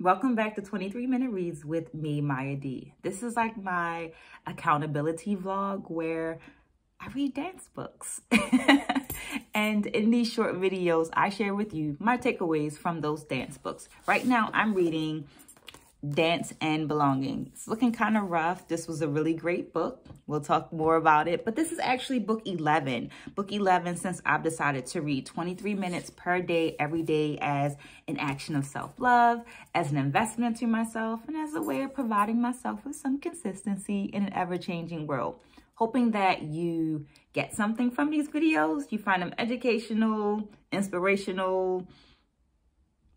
Welcome back to 23-Minute Reads with me, Maya D. This is like my accountability vlog where I read dance books. And in these short videos, I share with you my takeaways from those dance books. Right now, I'm reading Dance and Belonging. It's looking kind of rough. This was a really great book. We'll talk more about it, but this is actually book 11. Book 11 since I've decided to read 23 minutes per day, every day as an action of self-love, as an investment into myself, and as a way of providing myself with some consistency in an ever-changing world. Hoping that you get something from these videos. You find them educational, inspirational,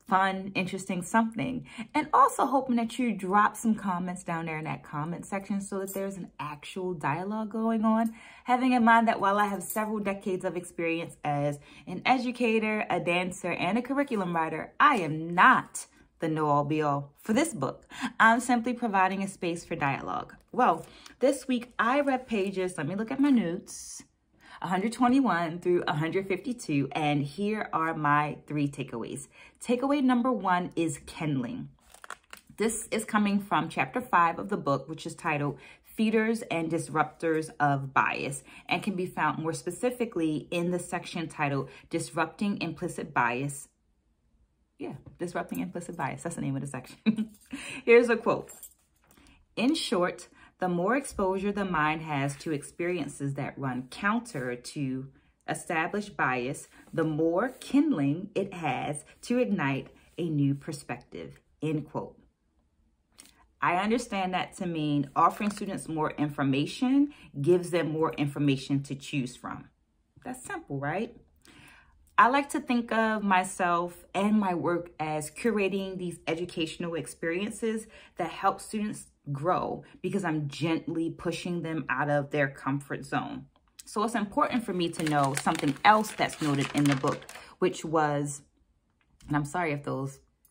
fun, interesting, something. And also hoping that you drop some comments down there in that comment section so that there's an actual dialogue going on. Having in mind that while I have several decades of experience as an educator, a dancer, and a curriculum writer, I am not the know-all be-all for this book. I'm simply providing a space for dialogue. Well, this week I read pages, let me look at my notes, 121 through 152, and here are my 3 takeaways. Takeaway number 1 is Kindling. This is coming from chapter 5 of the book, which is titled Feeders and Disruptors of Bias, and can be found more specifically in the section titled Disrupting Implicit Bias. Yeah, Disrupting Implicit Bias, that's the name of the section. Here's a quote. In short, the more exposure the mind has to experiences that run counter to established bias, the more kindling it has to ignite a new perspective, end quote. I understand that to mean offering students more information gives them more information to choose from. That's simple, right? I like to think of myself and my work as curating these educational experiences that help students grow because I'm gently pushing them out of their comfort zone. So it's important for me to know something else that's noted in the book, which was, and I'm sorry if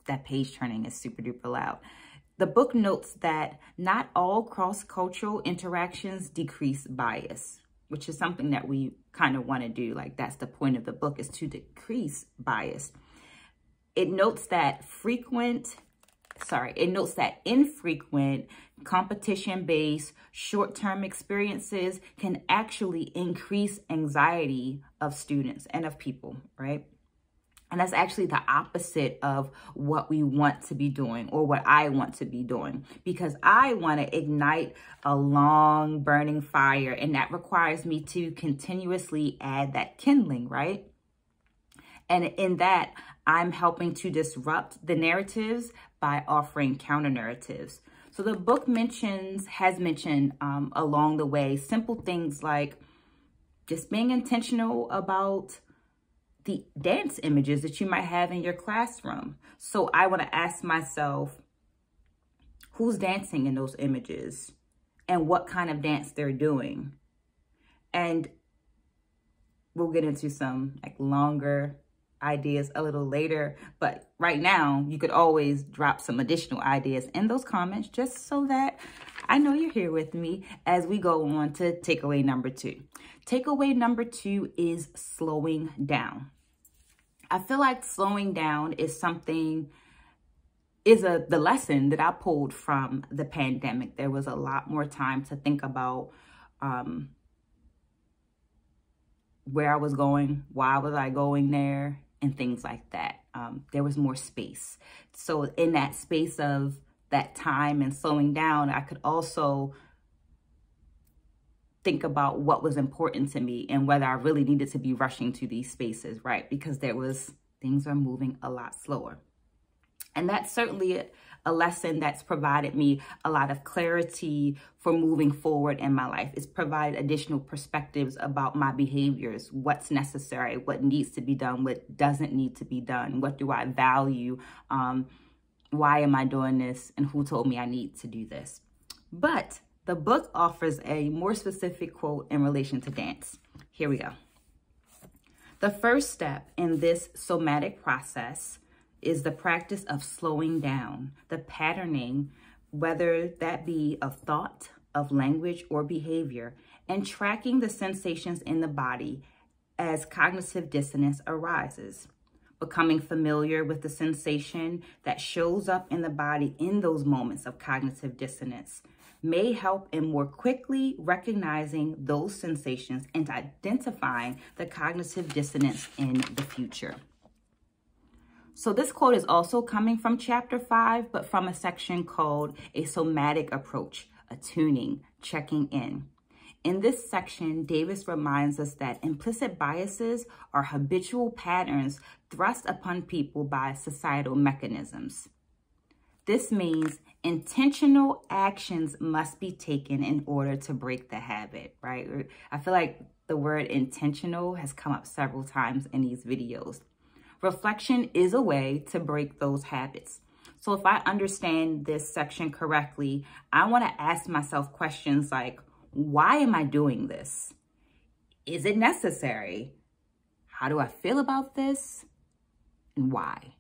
that page turning is super duper loud. The book notes that not all cross-cultural interactions decrease bias, which is something that we kind of want to do. Like that's the point of the book, is to decrease bias. It notes that infrequent competition-based short-term experiences can actually increase anxiety of students and of people, right? And that's actually the opposite of what we want to be doing, or what I want to be doing, because I want to ignite a long burning fire, and that requires me to continuously add that kindling, right? And in that, I'm helping to disrupt the narratives by offering counter narratives. So the book has mentioned along the way simple things like just being intentional about the dance images that you might have in your classroom. So I want to ask myself, who's dancing in those images and what kind of dance they're doing? And we'll get into some like longer ideas a little later, but right now you could always drop some additional ideas in those comments just so that I know you're here with me as we go on to takeaway number 2. Takeaway number 2 is slowing down. I feel like slowing down is the lesson that I pulled from the pandemic. There was a lot more time to think about where I was going, why was I going there, and things like that. There was more space. So in that space of that time and slowing down, I could also think about what was important to me and whether I really needed to be rushing to these spaces, right? Because things are moving a lot slower. And that's certainly a lesson that's provided me a lot of clarity for moving forward in my life. It's provided additional perspectives about my behaviors, what's necessary, what needs to be done, what doesn't need to be done, what do I value, why am I doing this, and who told me I need to do this. But the book offers a more specific quote in relation to dance. Here we go. The first step in this somatic process is the practice of slowing down, the patterning, whether that be of thought, of language, or behavior, and tracking the sensations in the body as cognitive dissonance arises. Becoming familiar with the sensation that shows up in the body in those moments of cognitive dissonance may help in more quickly recognizing those sensations and identifying the cognitive dissonance in the future. So this quote is also coming from chapter 5, but from a section called A Somatic Approach, Attuning, Checking In. In this section, Davis reminds us that implicit biases are habitual patterns thrust upon people by societal mechanisms. This means intentional actions must be taken in order to break the habit, right? I feel like the word intentional has come up several times in these videos. Reflection is a way to break those habits. So if I understand this section correctly, I want to ask myself questions like, why am I doing this? Is it necessary? How do I feel about this? And why?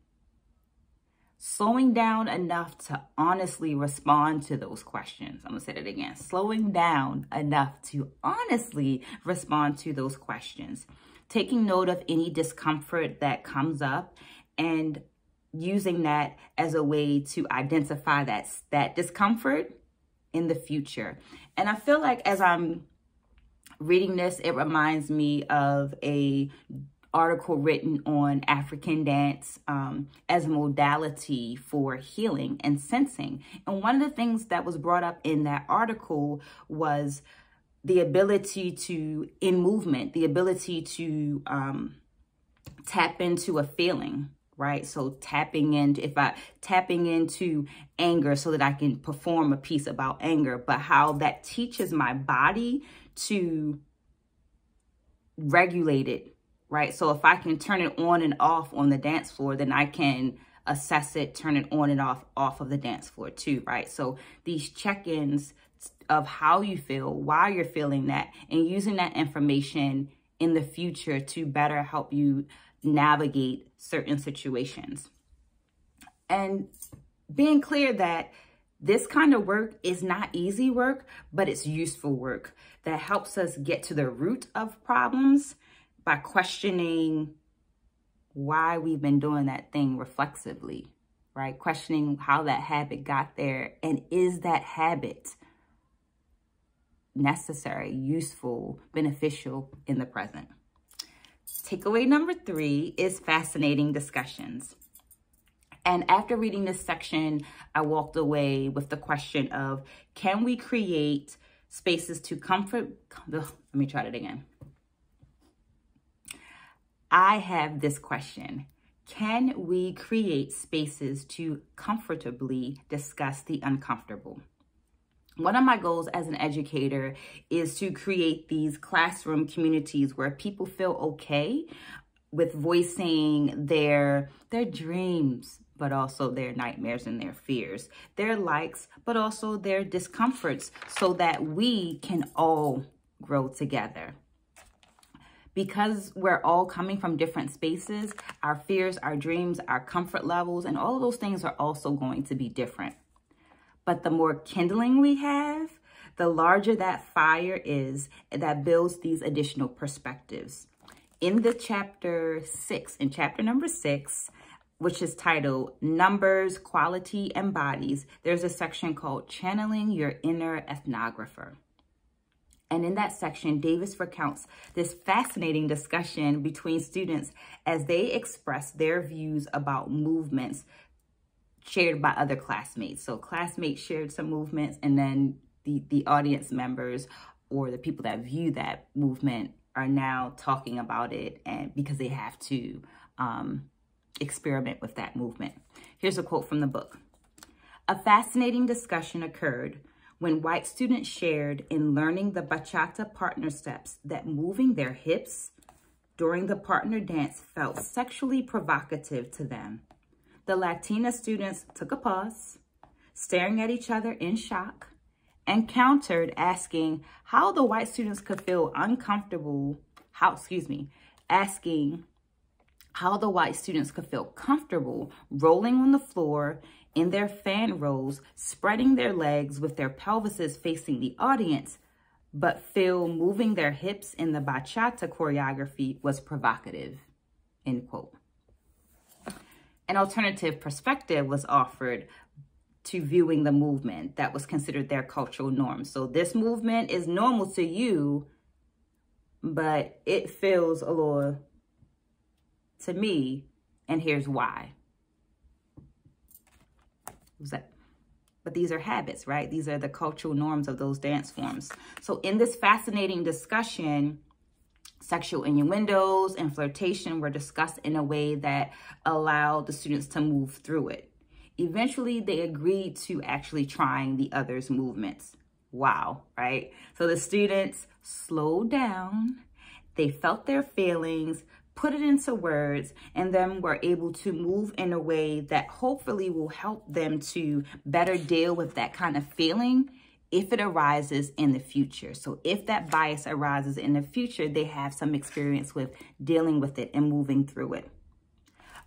Slowing down enough to honestly respond to those questions. I'm going to say that again. Slowing down enough to honestly respond to those questions. Taking note of any discomfort that comes up and using that as a way to identify that discomfort in the future. And I feel like as I'm reading this, it reminds me of a article written on African dance as a modality for healing and sensing. And one of the things that was brought up in that article was the ability to, in movement, the ability to tap into a feeling, right? So tapping into anger so that I can perform a piece about anger, but how that teaches my body to regulate it, right? So if I can turn it on and off on the dance floor, then I can assess it, turn it on and off of the dance floor too, right? So these check-ins of how you feel, why you're feeling that, and using that information in the future to better help you navigate certain situations. And being clear that this kind of work is not easy work, but it's useful work that helps us get to the root of problems by questioning why we've been doing that thing reflexively, right? Questioning how that habit got there, and is that habit necessary, useful, beneficial in the present. Takeaway number 3 is fascinating discussions. And after reading this section, I walked away with the question of, can we create spaces to comfort? Let me try that again. I have this question. Can we create spaces to comfortably discuss the uncomfortable? One of my goals as an educator is to create these classroom communities where people feel okay with voicing their dreams, but also their nightmares and their fears, their likes, but also their discomforts, so that we can all grow together. Because we're all coming from different spaces, our fears, our dreams, our comfort levels, and all of those things are also going to be different. But the more kindling we have, the larger that fire is that builds these additional perspectives. In the chapter number 6, which is titled Numbers, Quality, and Bodies, there's a section called Channeling Your Inner Ethnographer. And in that section, Davis recounts this fascinating discussion between students as they express their views about movements shared by other classmates. So classmates shared some movements, and then the audience members or the people that view that movement are now talking about it, and because they have to experiment with that movement. Here's a quote from the book. A fascinating discussion occurred when white students shared in learning the bachata partner steps that moving their hips during the partner dance felt sexually provocative to them. The Latina students took a pause, staring at each other in shock, and countered, asking how the white students could feel comfortable rolling on the floor in their fan rolls, spreading their legs with their pelvises facing the audience, but feel moving their hips in the bachata choreography was provocative, end quote. An alternative perspective was offered to viewing the movement that was considered their cultural norm. So this movement is normal to you, but it feels a little to me, and here's why. But these are habits, right? These are the cultural norms of those dance forms. So in this fascinating discussion, sexual innuendos and flirtation were discussed in a way that allowed the students to move through it. Eventually, they agreed to actually trying the other's movements. Wow, right? So the students slowed down, they felt their feelings, put it into words, and then were able to move in a way that hopefully will help them to better deal with that kind of feeling if it arises in the future. So if that bias arises in the future, they have some experience with dealing with it and moving through it.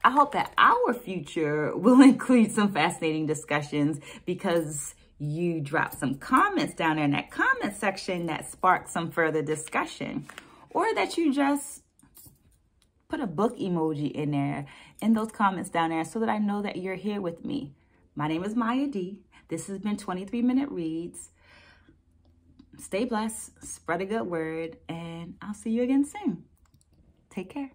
I hope that our future will include some fascinating discussions because you dropped some comments down there in that comment section that sparked some further discussion, or that you just put a book emoji in there, in those comments down there, so that I know that you're here with me. My name is Maya D. This has been 23 Minute Reads. Stay blessed, spread a good word, and I'll see you again soon. Take care.